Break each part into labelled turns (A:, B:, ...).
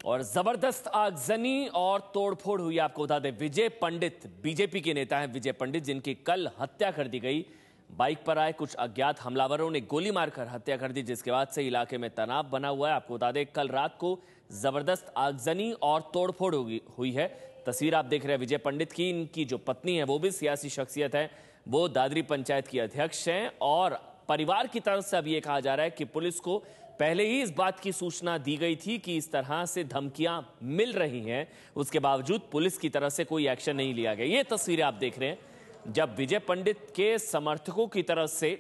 A: और जबरदस्त आगजनी और तोड़फोड़ हुई। आपको बता दें, विजय पंडित बीजेपी के नेता हैं विजय पंडित, जिनकी कल हत्या कर दी गई। बाइक पर आए कुछ अज्ञात हमलावरों ने गोली मारकर हत्या कर दी, जिसके बाद से इलाके में तनाव बना हुआ है। आपको बता दें, कल रात को जबरदस्त आगजनी और तोड़फोड़ हुई है। तस्वीर आप देख रहे हैं विजय पंडित की। इनकी जो पत्नी है वो भी सियासी शख्सियत है, वो दादरी पंचायत की अध्यक्ष हैं। और परिवार की तरफ से अब ये कहा जा रहा है कि पुलिस को पहले ही इस बात की सूचना दी गई थी कि इस तरह से धमकियां मिल रही हैं, उसके बावजूद पुलिस की तरफ से कोई एक्शन नहीं लिया गया। ये तस्वीरें आप देख रहे हैं जब विजय पंडित के समर्थकों की तरफ से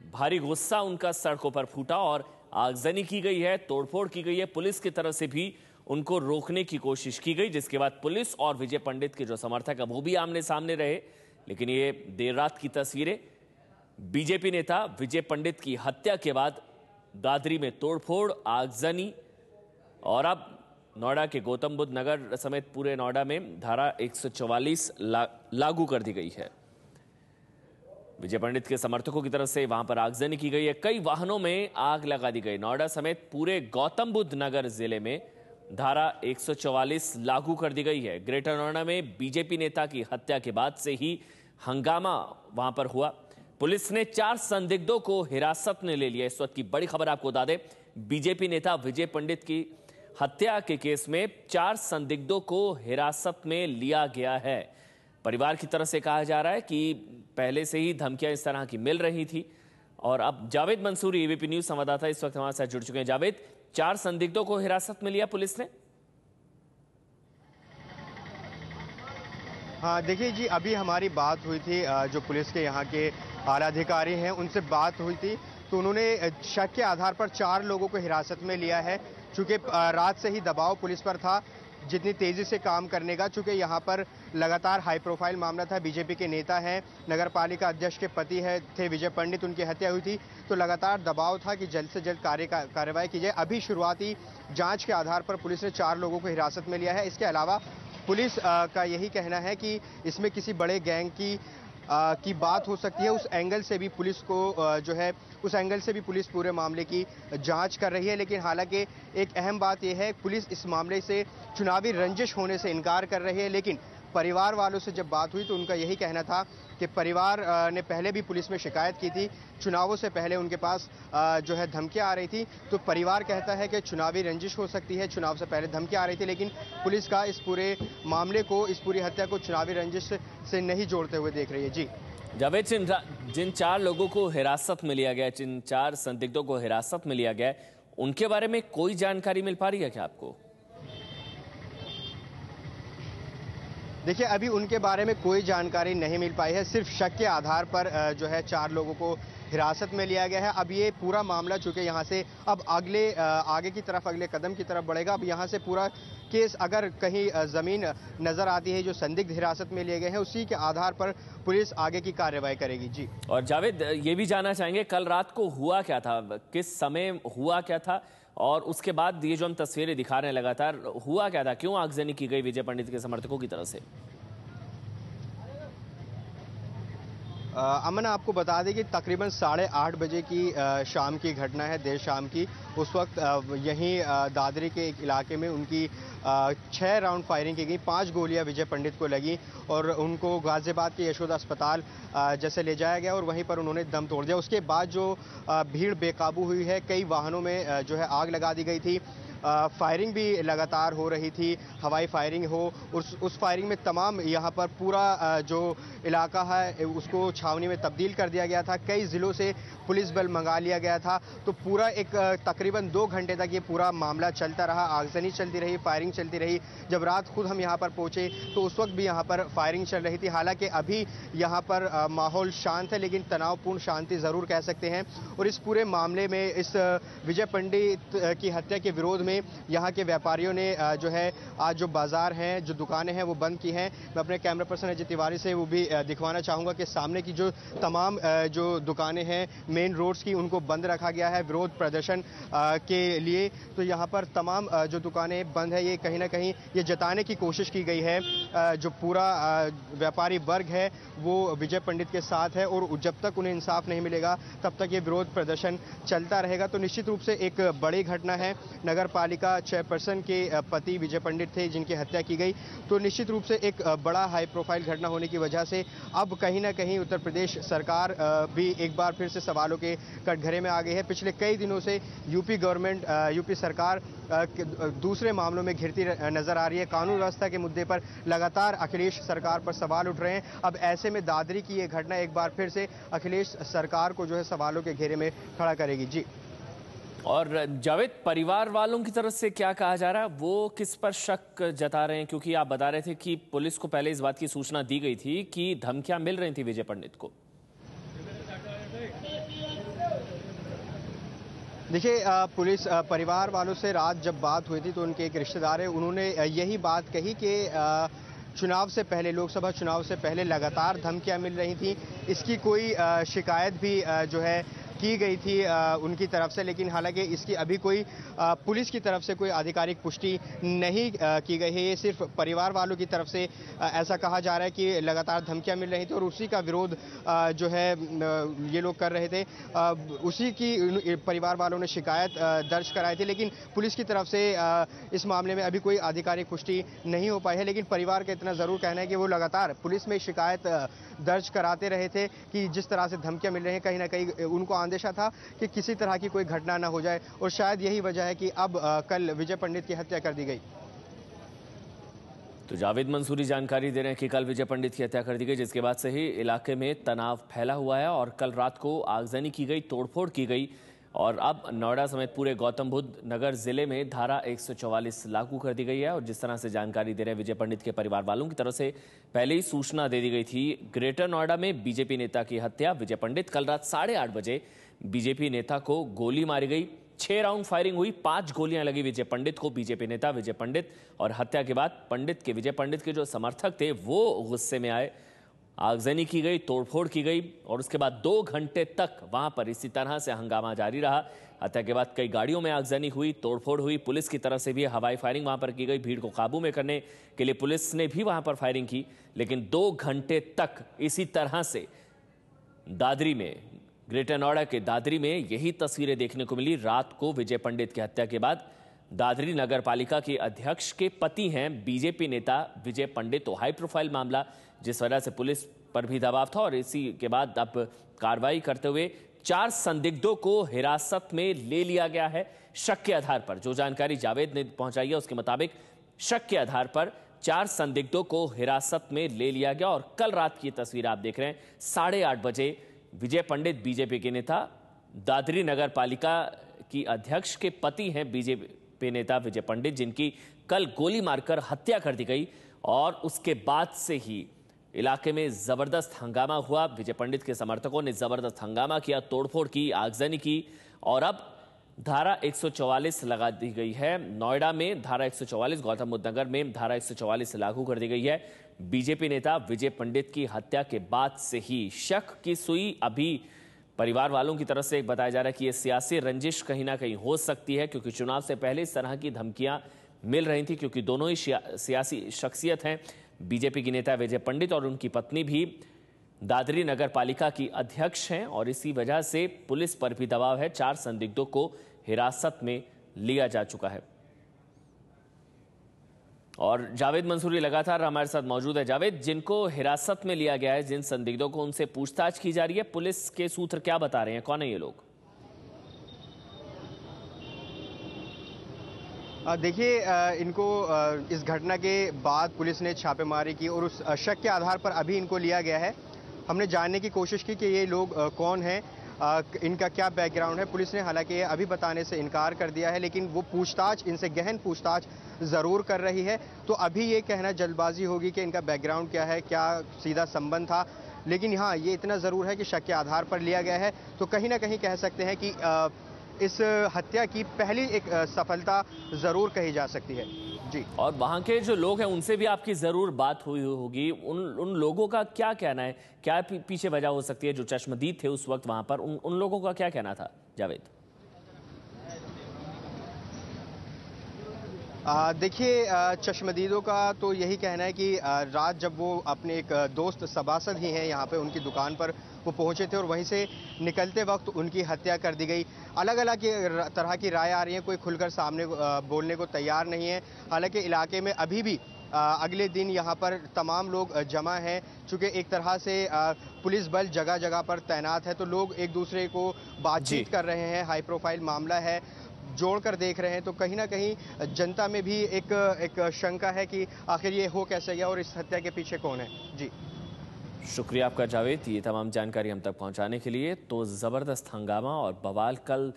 A: भारी गुस्सा उनका सड़कों पर फूटा और आगजनी की गई है, तोड़फोड़ की गई है। पुलिस की तरफ से भी उनको रोकने की कोशिश की गई, जिसके बाद पुलिस और विजय पंडित के जो समर्थक है वो भी आमने सामने रहे। लेकिन ये देर रात की तस्वीरें, बीजेपी नेता विजय पंडित की हत्या के बाद दादरी में तोड़फोड़, आगजनी। और अब नोएडा के गौतम बुद्ध नगर समेत पूरे नोएडा में धारा 144 लागू कर दी गई है। विजय पंडित के समर्थकों की तरफ से वहां पर आगजनी की गई है, कई वाहनों में आग लगा दी गई। नोएडा समेत पूरे गौतम बुद्ध नगर जिले में धारा 144 लागू कर दी गई है। ग्रेटर नोएडा में बीजेपी नेता की हत्या के बाद से ही हंगामा वहां पर हुआ। पुलिस ने 4 संदिग्धों को हिरासत में ले लिया। इस वक्त की बड़ी खबर आपको बता दें, बीजेपी नेता विजय पंडित की हत्या के केस में 4 संदिग्धों को हिरासत में लिया गया है। परिवार की तरफ से कहा जा रहा है कि पहले से ही धमकियां इस तरह की मिल रही थी। और अब जावेद मंसूरी, एबीपी न्यूज संवाददाता, इस वक्त हमारे साथ जुड़ चुके हैं। जावेद, 4 संदिग्धों को हिरासत में लिया पुलिस ने?
B: हाँ देखिए जी, अभी हमारी बात हुई थी जो पुलिस के यहाँ के आला अधिकारी हैं उनसे बात हुई थी, तो उन्होंने शक के आधार पर 4 लोगों को हिरासत में लिया है। चूंकि रात से ही दबाव पुलिस पर था जितनी तेजी से काम करने का, चूंकि यहाँ पर लगातार हाई प्रोफाइल मामला था। बीजेपी के नेता हैं, नगर पालिका अध्यक्ष के पति थे विजय पंडित, उनकी हत्या हुई थी, तो लगातार दबाव था कि जल्द से जल्द कार्रवाई की जाए। अभी शुरुआती जांच के आधार पर पुलिस ने 4 लोगों को हिरासत में लिया है। इसके अलावा पुलिस का यही कहना है कि इसमें किसी बड़े गैंग की बात हो सकती है। उस एंगल से भी पुलिस को जो है उस एंगल से भी पुलिस पूरे मामले की जांच कर रही है। लेकिन हालांकि एक अहम बात यह है, पुलिस इस मामले से चुनावी रंजिश होने से इनकार कर रही है। लेकिन परिवार वालों से जब बात हुई तो उनका यही कहना था कि परिवार ने पहले भी पुलिस में शिकायत की थी, चुनावों से पहले उनके पास जो है धमकियां आ रही थी। तो परिवार कहता है कि चुनावी रंजिश हो सकती है, चुनाव से पहले धमकियां आ रही थी। लेकिन पुलिस का इस पूरे मामले को, इस पूरी हत्या को चुनावी रंजिश से नहीं जोड़ते हुए देख रही है। जी
A: जावेद, जिन 4 लोगों को हिरासत में लिया गया, जिन 4 संदिग्धों को हिरासत में लिया गया, उनके बारे में कोई जानकारी मिल पा रही है क्या आपको?
B: देखिए, अभी उनके बारे में कोई जानकारी नहीं मिल पाई है। सिर्फ शक के आधार पर जो है 4 लोगों को हिरासत में लिया गया है। अब ये पूरा मामला चूंकि यहाँ से अब आगे की तरफ, अगले कदम की तरफ बढ़ेगा। अब यहाँ से पूरा केस अगर कहीं जमीन नजर आती है जो संदिग्ध हिरासत में लिए गए हैं, उसी के आधार पर पुलिस आगे की कार्रवाई करेगी। जी, और
A: जावेद, ये भी जानना चाहेंगे कल रात को हुआ क्या था, किस समय हुआ क्या था, और उसके बाद ये जो हम तस्वीरें दिखा रहे हैं लगातार, हुआ क्या था, क्यों आगजनी की गई विजय पंडित के समर्थकों की तरफ से?
B: अमन, आपको बता दें कि तकरीबन 8:30 बजे की शाम की घटना है, देर शाम की। उस वक्त यहीं दादरी के एक इलाके में उनकी 6 राउंड फायरिंग की गई, 5 गोलियां विजय पंडित को लगी और उनको गाजियाबाद के यशोदा अस्पताल जैसे ले जाया गया और वहीं पर उन्होंने दम तोड़ दिया। उसके बाद जो भीड़ बेकाबू हुई है, कई वाहनों में जो है आग लगा दी गई थी। फायरिंग भी लगातार हो रही थी, हवाई फायरिंग हो, उस फायरिंग में तमाम यहाँ पर पूरा जो इलाका है उसको छावनी में तब्दील कर दिया गया था। कई ज़िलों से पुलिस बल मंगा लिया गया था। तो पूरा एक तकरीबन 2 घंटे तक ये पूरा मामला चलता रहा, आगजनी चलती रही, फायरिंग चलती रही। जब रात खुद हम यहाँ पर पहुँचे तो उस वक्त भी यहाँ पर फायरिंग चल रही थी। हालांकि अभी यहाँ पर माहौल शांत है, लेकिन तनावपूर्ण शांति ज़रूर कह सकते हैं। और इस पूरे मामले में, इस विजय पंडित की हत्या के विरोध में यहाँ के व्यापारियों ने जो है आज जो बाजार हैं, जो दुकानें हैं, वो बंद की हैं। मैं अपने कैमरा पर्सन अजय तिवारी से वो भी दिखवाना चाहूँगा कि सामने की जो तमाम जो दुकानें हैं मेन रोड्स की, उनको बंद रखा गया है विरोध प्रदर्शन के लिए। तो यहाँ पर तमाम जो दुकानें बंद है, ये कहीं ना कहीं ये जताने की कोशिश की गई है जो पूरा व्यापारी वर्ग है वो विजय पंडित के साथ है और जब तक उन्हें इंसाफ नहीं मिलेगा तब तक ये विरोध प्रदर्शन चलता रहेगा। तो निश्चित रूप से एक बड़ी घटना है। नगर पालिका चेयरपर्सन के पति विजय पंडित थे जिनकी हत्या की गई। तो निश्चित रूप से एक बड़ा हाई प्रोफाइल घटना होने की वजह से अब कहीं ना कहीं उत्तर प्रदेश सरकार भी एक बार फिर से सवालों के कटघरे में आ गई है। पिछले कई दिनों से यूपी गवर्नमेंट, यूपी सरकार दूसरे मामलों में घिरती नजर आ रही है। कानून व्यवस्था के मुद्दे पर लगातार अखिलेश सरकार पर सवाल उठ रहे हैं। अब ऐसे में दादरी की ये घटना एक बार फिर से अखिलेश सरकार को जो है सवालों के घेरे में खड़ा करेगी। जी।
A: और जावेद, परिवार वालों की तरफ से क्या कहा जा रहा है, वो किस पर शक जता रहे हैं? क्योंकि आप बता रहे थे कि पुलिस को पहले इस बात की सूचना दी गई थी कि धमकियां मिल रही थी विजय पंडित को।
B: देखिए, पुलिस परिवार वालों से रात जब बात हुई थी तो उनके एक रिश्तेदार है, उन्होंने यही बात कही कि चुनाव से पहले, लोकसभा चुनाव से पहले लगातार धमकियां मिल रही थी। इसकी कोई शिकायत भी जो है की गई थी उनकी तरफ से, लेकिन हालांकि इसकी अभी कोई पुलिस की तरफ से कोई आधिकारिक पुष्टि नहीं की गई है। ये सिर्फ परिवार वालों की तरफ से ऐसा कहा जा रहा है कि लगातार धमकियां मिल रही थी और उसी का विरोध जो है ये लोग कर रहे थे। उसी की परिवार वालों ने शिकायत दर्ज कराई थी, लेकिन पुलिस की तरफ से इस मामले में अभी कोई आधिकारिक पुष्टि नहीं हो पाई है। लेकिन परिवार का इतना जरूर कहना है कि वो लगातार पुलिस में शिकायत दर्ज कराते रहे थे कि जिस तरह से धमकियां मिल रही हैं, कहीं ना कहीं उनको अंदेशा था कि किसी तरह की कोई घटना ना हो जाए, और शायद यही वजह है कि अब कल विजय पंडित की हत्या कर दी गई।
A: तो जावेद मंसूरी जानकारी दे रहे हैं कि कल विजय पंडित की हत्या कर दी गई, जिसके बाद से ही इलाके में तनाव फैला हुआ है और कल रात को आगजनी की गई, तोड़फोड़ की गई और अब नोएडा समेत पूरे गौतम बुद्ध नगर जिले में धारा 144 लागू कर दी गई है। और जिस तरह से जानकारी दे रहे हैं विजय पंडित के परिवार वालों की तरफ से पहले ही सूचना दे दी गई थी। ग्रेटर नोएडा में बीजेपी नेता की हत्या, विजय पंडित, कल रात 8:30 बजे बीजेपी नेता को गोली मारी गई। 6 राउंड फायरिंग हुई, 5 गोलियां लगी विजय पंडित को। बीजेपी नेता विजय पंडित और हत्या के बाद विजय पंडित के जो समर्थक थे वो गुस्से में आए, आगजनी की गई, तोड़फोड़ की गई और उसके बाद 2 घंटे तक वहां पर इसी तरह से हंगामा जारी रहा। हत्या के बाद कई गाड़ियों में आगजनी हुई, तोड़फोड़ हुई, पुलिस की तरफ से भी हवाई फायरिंग वहां पर की गई। भीड़ को काबू में करने के लिए पुलिस ने भी वहां पर फायरिंग की, लेकिन 2 घंटे तक इसी तरह से दादरी में, ग्रेटर नोएडा के दादरी में यही तस्वीरें देखने को मिली। रात को विजय पंडित की हत्या के बाद दादरी नगर पालिका के अध्यक्ष के पति हैं बीजेपी नेता विजय पंडित। तो हाई प्रोफाइल मामला, जिस वजह से पुलिस पर भी दबाव था और इसी के बाद अब कार्रवाई करते हुए 4 संदिग्धों को हिरासत में ले लिया गया है। शक के आधार पर, जो जानकारी जावेद ने पहुंचाई है उसके मुताबिक शक के आधार पर 4 संदिग्धों को हिरासत में ले लिया गया। और कल रात की तस्वीर आप देख रहे हैं, 8:30 बजे विजय पंडित, बीजेपी के नेता, दादरी नगर पालिका की अध्यक्ष के पति हैं बीजेपी नेता विजय पंडित, जिनकी कल गोली मारकर हत्या कर दी गई। और उसके बाद से ही इलाके में जबरदस्त हंगामा हुआ। विजय पंडित के समर्थकों ने जबरदस्त हंगामा किया, तोड़फोड़ की, आगजनी की और अब धारा 144 लगा दी गई है। नोएडा में धारा 144, गौतम बुद्ध नगर में धारा 144 लागू कर दी गई है। बीजेपी नेता विजय पंडित की हत्या के बाद से ही शक की सुई अभी परिवार वालों की तरफ से एक बताया जा रहा है कि यह सियासी रंजिश कहीं ना कहीं हो सकती है, क्योंकि चुनाव से पहले इस तरह की धमकियां मिल रही थी, क्योंकि दोनों ही सियासी शख्सियत हैं। बीजेपी की नेता विजय पंडित और उनकी पत्नी भी दादरी नगर पालिका की अध्यक्ष हैं और इसी वजह से पुलिस पर भी दबाव है। 4 संदिग्धों को हिरासत में लिया जा चुका है। और जावेद मंसूरी लगातार हमारे साथ मौजूद है। जावेद, जिनको हिरासत में लिया गया है, जिन संदिग्धों को, उनसे पूछताछ की जा रही है, पुलिस के सूत्र क्या बता रहे हैं, कौन है ये लोग?
B: देखिए, इनको इस घटना के बाद पुलिस ने छापेमारी की और उस शक के आधार पर अभी इनको लिया गया है। हमने जानने की कोशिश की कि ये लोग कौन हैं, इनका क्या बैकग्राउंड है। पुलिस ने हालांकि ये अभी बताने से इनकार कर दिया है, लेकिन वो पूछताछ, इनसे गहन पूछताछ ज़रूर कर रही है। तो अभी ये कहना जल्दबाजी होगी कि इनका बैकग्राउंड क्या है, क्या सीधा संबंध था। लेकिन हाँ, ये इतना ज़रूर है कि शक के आधार पर लिया गया है। तो कहीं ना कहीं कह सकते हैं कि इस हत्या की पहली एक सफलता ज़रूर कही जा सकती है। जी।
A: और वहाँ के जो लोग हैं उनसे भी आपकी ज़रूर बात हुई होगी। उन लोगों का क्या कहना है, क्या पीछे वजह हो सकती है? जो चश्मदीद थे उस वक्त वहाँ पर, उन लोगों का क्या कहना था, जावेद?
B: देखिए, चश्मदीदों का तो यही कहना है कि रात जब वो अपने एक दोस्त सभासद ही हैं यहाँ पे, उनकी दुकान पर वो पहुंचे थे और वहीं से निकलते वक्त उनकी हत्या कर दी गई। अलग अलग तरह की राय आ रही है, कोई खुलकर सामने बोलने को तैयार नहीं है। हालांकि इलाके में अभी भी अगले दिन यहाँ पर तमाम लोग जमा हैं, चूँकि एक तरह से पुलिस बल जगह जगह पर तैनात है, तो लोग एक दूसरे को बातचीत कर रहे हैं। हाई प्रोफाइल मामला है, जोड़कर देख रहे हैं, तो कहीं ना कहीं जनता में भी एक शंका है कि आखिर ये हो कैसे गया और इस हत्या के पीछे कौन है। जी,
A: शुक्रिया आपका जावेद, ये तमाम जानकारी हम तक पहुंचाने के लिए। तो ज़बरदस्त हंगामा और बवाल कल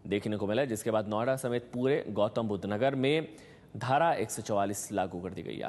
A: देखने को मिला, जिसके बाद नोएडा समेत पूरे गौतम बुद्ध नगर में धारा 144 लागू कर दी गई।